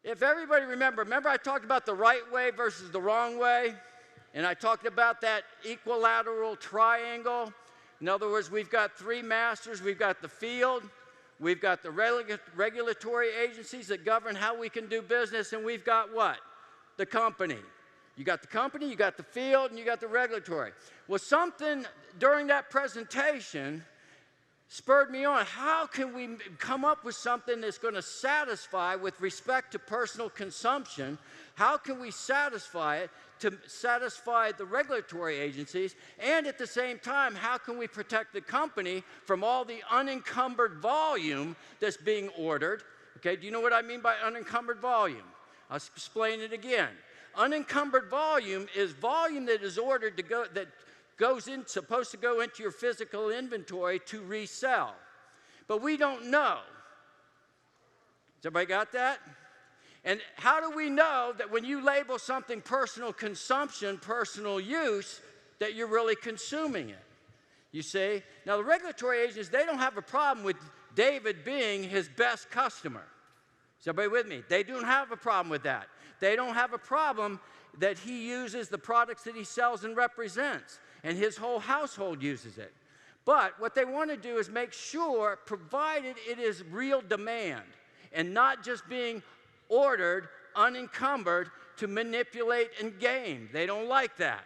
If everybody remember I talked about the right way versus the wrong way? And I talked about that equilateral triangle. In other words, we've got three masters. We've got the field, we've got the regulatory agencies that govern how we can do business, and we've got what? The company. You got the company, you got the field, and you got the regulatory. Well, something during that presentation spurred me on. How can we come up with something that's going to satisfy with respect to personal consumption? How can we satisfy it to satisfy the regulatory agencies? And at the same time, how can we protect the company from all the unencumbered volume that's being ordered? Okay, do you know what I mean by unencumbered volume? I'll explain it again. Unencumbered volume is volume that is ordered to go, that supposed to go into your physical inventory to resell. But we don't know. Has everybody got that? And how do we know that when you label something personal consumption, personal use, that you're really consuming it? You see? Now, the regulatory agents, they don't have a problem with David being his best customer. Is everybody with me? They don't have a problem with that. They don't have a problem that he uses the products that he sells and represents, and his whole household uses it. But what they want to do is make sure, provided it is real demand and not just being ordered, unencumbered, to manipulate and game. They don't like that,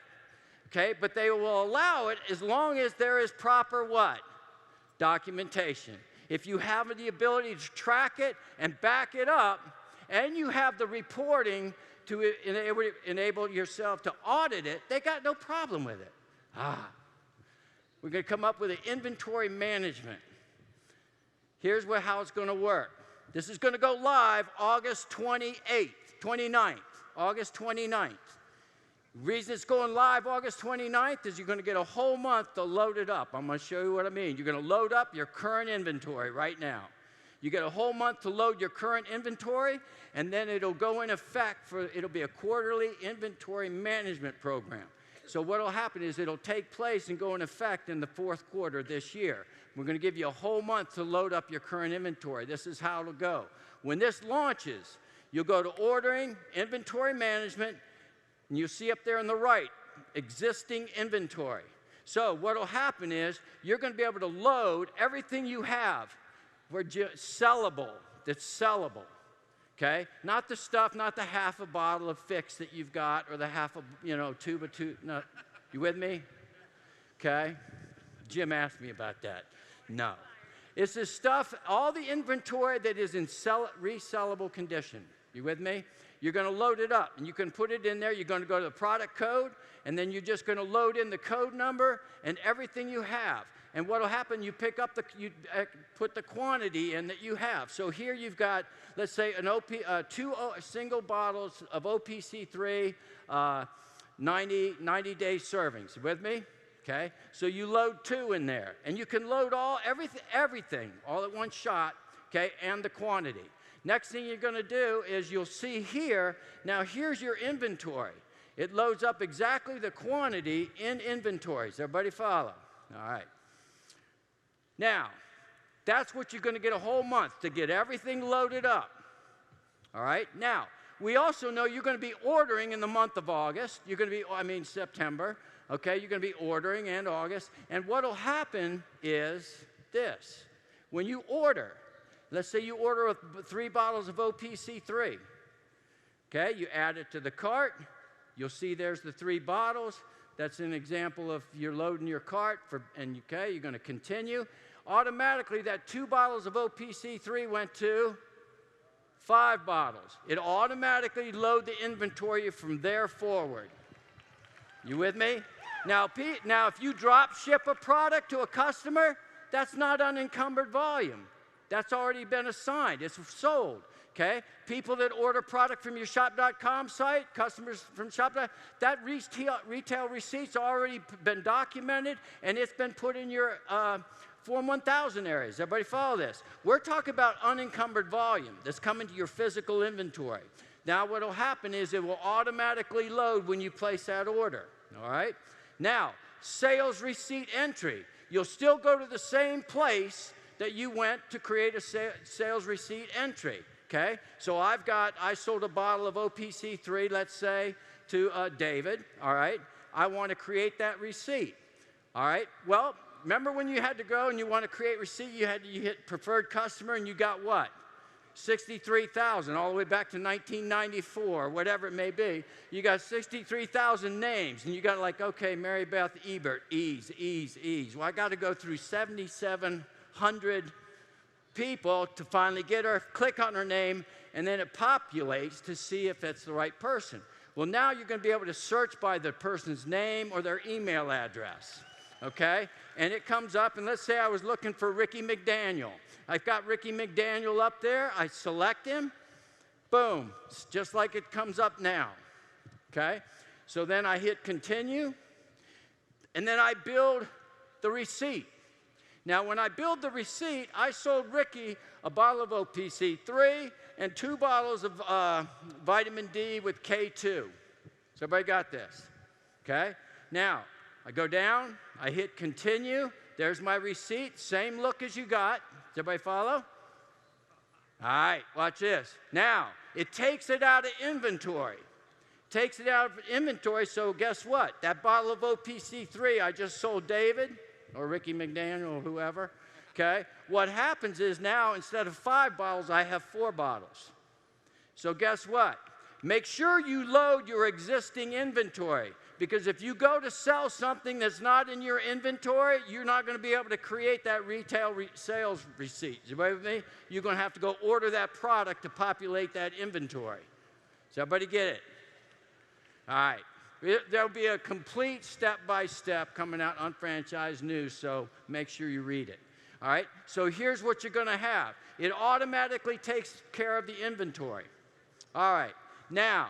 okay? But they will allow it as long as there is proper what? Documentation. If you have the ability to track it and back it up, and you have the reporting to enable yourself to audit it, they got no problem with it. We're going to come up with an inventory management. Here's how it's going to work. This is going to go live August 29th, August 29th. The reason it's going live August 29th is you're going to get a whole month to load it up. I'm going to show you what I mean. You're going to load up your current inventory right now. You get a whole month to load your current inventory, and then it'll go in effect it'll be a quarterly inventory management program. So what will happen is it'll take place and go in effect in the fourth quarter this year. We're going to give you a whole month to load up your current inventory. This is how it'll go. When this launches, you'll go to ordering, inventory management, and you'll see up there on the right, existing inventory. So what will happen is you're going to be able to load everything you have sellable, that's sellable. Okay? Not the stuff, not the half a bottle of Fix that you've got or the half a, tube of two. No. You with me? Okay? Jim asked me about that. No. It's the stuff, all the inventory that is in resellable condition. You with me? You're going to load it up, and you can put it in there. You're going to go to the product code, and then you're just going to load in the code number and everything you have. And what will happen, you pick up you put the quantity in that you have. So here you've got, let's say, two single bottles of OPC3, 90-day servings. With me? Okay. So you load 2 in there, and you can load everything all at one shot. Okay, and the quantity. Next thing you're going to do is you'll see here. Now here's your inventory. It loads up exactly the quantity in inventories. Everybody follow? All right. Now, that's what you're going to get a whole month to get everything loaded up. All right? Now, we also know you're going to be ordering in the month of August. You're going to be, September. Okay? You're going to be ordering in August. And what will happen is this. When you order, let's say you order 3 bottles of OPC3. Okay? You add it to the cart. You'll see there's the 3 bottles. That's an example of you're loading your cart, you're going to continue. Automatically, that 2 bottles of OPC3 went to 5 bottles. It automatically load the inventory from there forward. You with me? Now, if you drop ship a product to a customer, that's not unencumbered volume. That's already been assigned. It's sold. Okay? People that order product from your shop.com site, customers from shop.com, that retail receipt's already been documented, and it's been put in your Form 1000 areas. Everybody follow this? We're talking about unencumbered volume that's coming to your physical inventory. Now, what will happen is it will automatically load when you place that order. All right? Now, sales receipt entry. You'll still go to the same place that you went to create a sales receipt entry. Okay, so I sold a bottle of OPC3, let's say, to David, all right? I want to create that receipt, all right? Well, remember when you had to go and you want to create receipt, you hit preferred customer and you got what? 63,000, all the way back to 1994, whatever it may be. You got 63,000 names, and you got like, okay, Mary Beth Ebert, ease. Well, I got to go through 7,700 people to finally get her, click on her name, and then it populates to see if it's the right person. Well, now you're going to be able to search by the person's name or their email address, okay? And it comes up, and let's say I was looking for Ricky McDaniel. I've got Ricky McDaniel up there. I select him. Boom. It's just like it comes up now, okay? So then I hit continue, and then I build the receipt. Now, when I build the receipt, I sold Ricky a bottle of OPC3 and 2 bottles of vitamin D with K2. So everybody got this, okay? Now, I go down, I hit continue. There's my receipt, same look as you got. Does everybody follow? All right, watch this. Now, it takes it out of inventory. Takes it out of inventory, so guess what? That bottle of OPC3 I just sold David, or Ricky McDaniel, or whoever, okay? What happens is now, instead of 5 bottles, I have 4 bottles. So guess what? Make sure you load your existing inventory, because if you go to sell something that's not in your inventory, you're not going to be able to create that retail sales receipt. Is everybody with me? You're going to have to go order that product to populate that inventory. Does everybody get it? All right. There'll be a complete step-by-step coming out on Franchise News, so make sure you read it. All right? So here's what you're going to have. It automatically takes care of the inventory. All right. Now,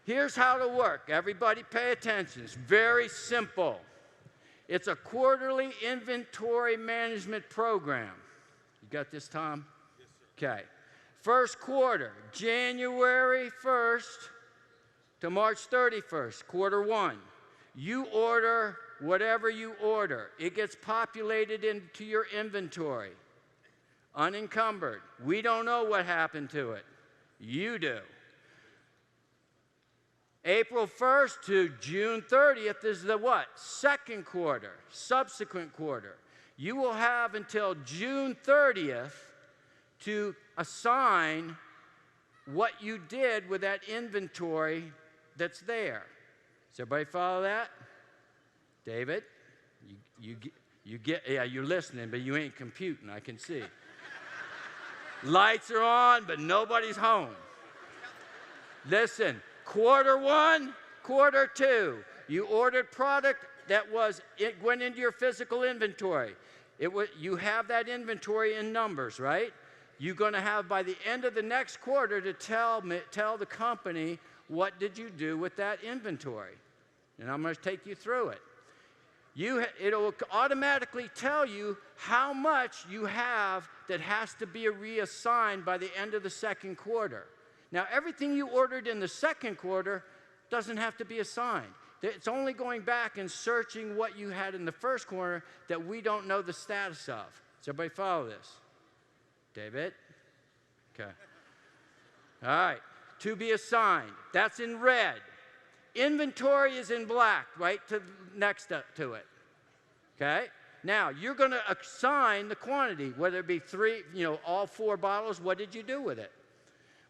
here's how it'll work. Everybody pay attention. It's very simple. It's a quarterly inventory management program. You got this, Tom? Yes, sir. Okay. First quarter, January 1st to March 31st, quarter 1. You order whatever you order. It gets populated into your inventory, unencumbered. We don't know what happened to it. You do. April 1st to June 30th is the what? Second quarter, subsequent quarter. You will have until June 30th to assign what you did with that inventory that's there. Does everybody follow that? David? You get, yeah, you're listening, but you ain't computing, I can see. Lights are on, but nobody's home. Listen, quarter 1, quarter 2, you ordered product that it went into your physical inventory. You have that inventory in numbers, right? You're going to have by the end of the next quarter to tell the company what did you do with that inventory. And I'm going to take you through it. It'll automatically tell you how much you have that has to be reassigned by the end of the second quarter. Now, everything you ordered in the second quarter doesn't have to be assigned. It's only going back and searching what you had in the first quarter that we don't know the status of. Does everybody follow this? David? Okay. All right. To be assigned. That's in red. Inventory is in black, right next up to it. Okay? Now, you're going to assign the quantity, whether it be 3, all 4 bottles. What did you do with it?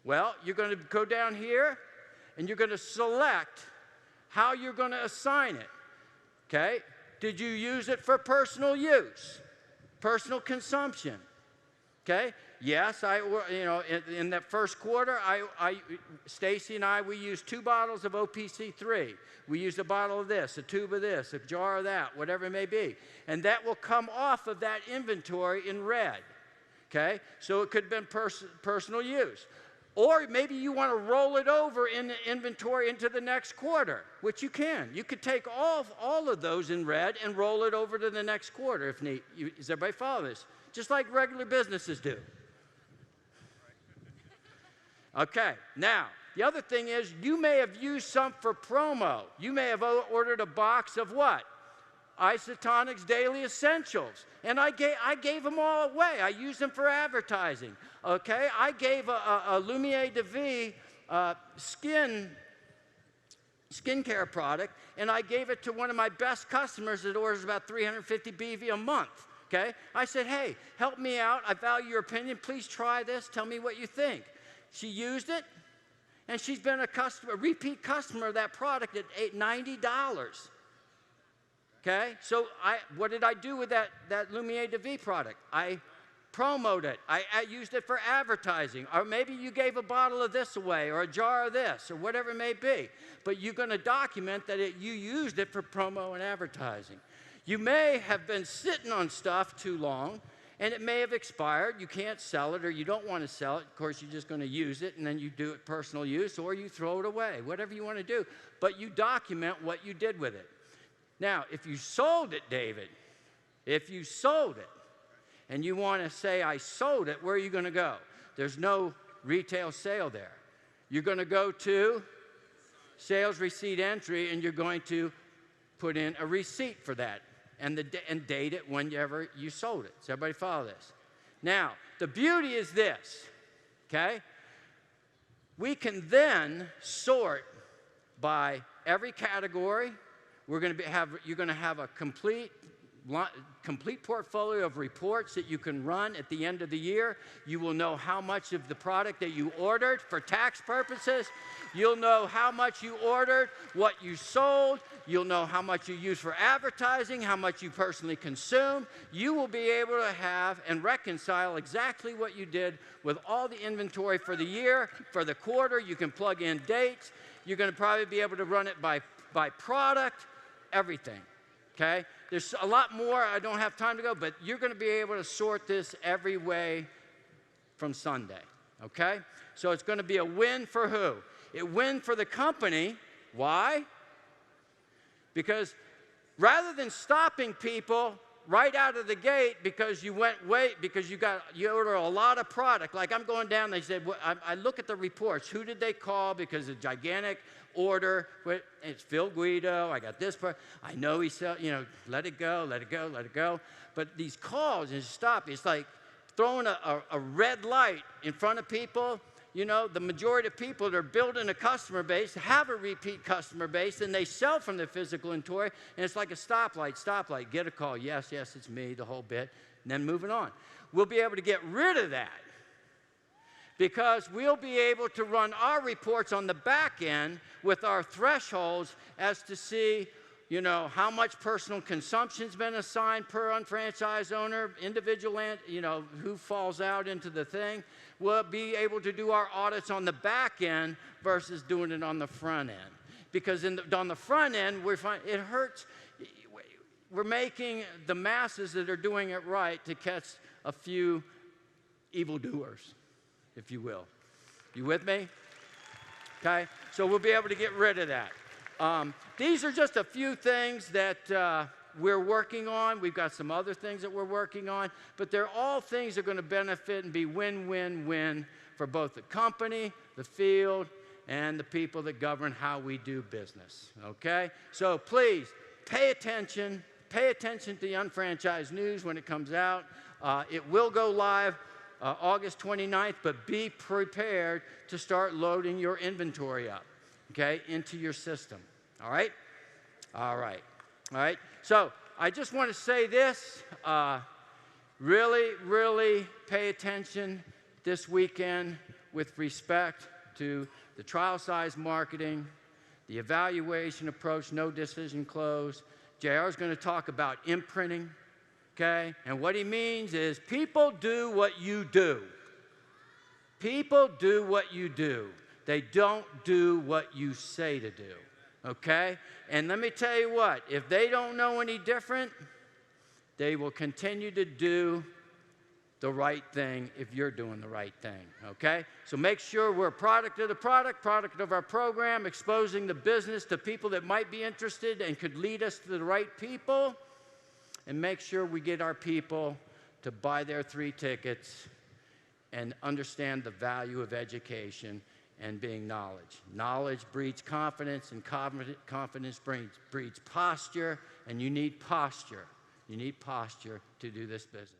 Well, you're going to go down here, and you're going to select how you're going to assign it. Okay? Did you use it for personal use? Personal consumption? Okay? Yes, in that first quarter, Stacy and I, we used 2 bottles of OPC3. We used a bottle of this, a tube of this, a jar of that, whatever it may be. And that will come off of that inventory in red. Okay? So it could have been personal use. Or maybe you want to roll it over in the inventory into the next quarter, which you can. You could take all of those in red and roll it over to the next quarter if need. Does everybody follow this? Just like regular businesses do. Okay, now, the other thing is you may have used some for promo. You may have ordered a box of what? Isotonics Daily Essentials. And I gave them all away. I used them for advertising. Okay? I gave a Lumiere de Vie skincare product, and I gave it to one of my best customers that orders about 350 BV a month. Okay? I said, hey, help me out. I value your opinion. Please try this. Tell me what you think. She used it, and she's been a repeat customer of that product at $90. Okay? So what did I do with that Lumiere de Vie product? I promoted it. I used it for advertising. Or maybe you gave a bottle of this away or a jar of this or whatever it may be. But you're going to document that you used it for promo and advertising. You may have been sitting on stuff too long, and it may have expired. You can't sell it, or you don't want to sell it. Of course, you're just going to use it, and then you do it personal use, or you throw it away, whatever you want to do. But you document what you did with it. Now, if you sold it, David, if you sold it, and you want to say, I sold it, where are you going to go? There's no retail sale there. You're going to go to sales receipt entry, and you're going to put in a receipt for that and date it whenever you sold it. Does everybody follow this? Now, the beauty is this, okay? We can then sort by every category. You're going to have a complete portfolio of reports that you can run at the end of the year. You will know how much of the product that you ordered for tax purposes. You'll know how much you ordered, what you sold. You'll know how much you used for advertising, how much you personally consumed. You will be able to have and reconcile exactly what you did with all the inventory for the year, for the quarter. You can plug in dates. You're going to probably be able to run it by product, everything. Okay? There's a lot more. I don't have time to go, but you're going to be able to sort this every way from Sunday. Okay? So it's going to be a win for who? A win for the company. Why? Because rather than stopping people right out of the gate because you order a lot of product, like I'm going down, they said, well, I look at the reports. Who did they call? Because a gigantic order. It's Phil Guido. I got this part. I know he said, let it go, let it go, let it go. But these calls and stop. It's like throwing a red light in front of people. The majority of people that are building a customer base have a repeat customer base, and they sell from their physical inventory, and it's like a stoplight, get a call, yes, it's me, the whole bit, and then moving on. We'll be able to get rid of that because we'll be able to run our reports on the back end with our thresholds as to see, how much personal consumption's been assigned per unfranchised owner, individual, who falls out into the thing. We'll be able to do our audits on the back end versus doing it on the front end. Because on the front end, we find it hurts. We're making the masses that are doing it right to catch a few evildoers, if you will. You with me? Okay? So we'll be able to get rid of that. These are just a few things that we're working on. We've got some other things that we're working on, but they're all things that are going to benefit and be win-win-win for both the company, the field, and the people that govern how we do business, okay? So please, pay attention to the Unfranchised News when it comes out. It will go live August 29th, but be prepared to start loading your inventory up, okay, into your system, all right? All right. All right, so I just want to say this, really, really pay attention this weekend with respect to the trial size marketing, the evaluation approach, no decision close. JR is going to talk about imprinting, okay? And what he means is people do what you do. People do what you do. They don't do what you say to do. Okay? And let me tell you what, if they don't know any different, they will continue to do the right thing if you're doing the right thing, okay? So make sure we're a product of the product of our program, exposing the business to people that might be interested and could lead us to the right people, and make sure we get our people to buy their 3 tickets and understand the value of education and being knowledge. Knowledge breeds confidence, and confidence breeds posture, and you need posture. You need posture to do this business.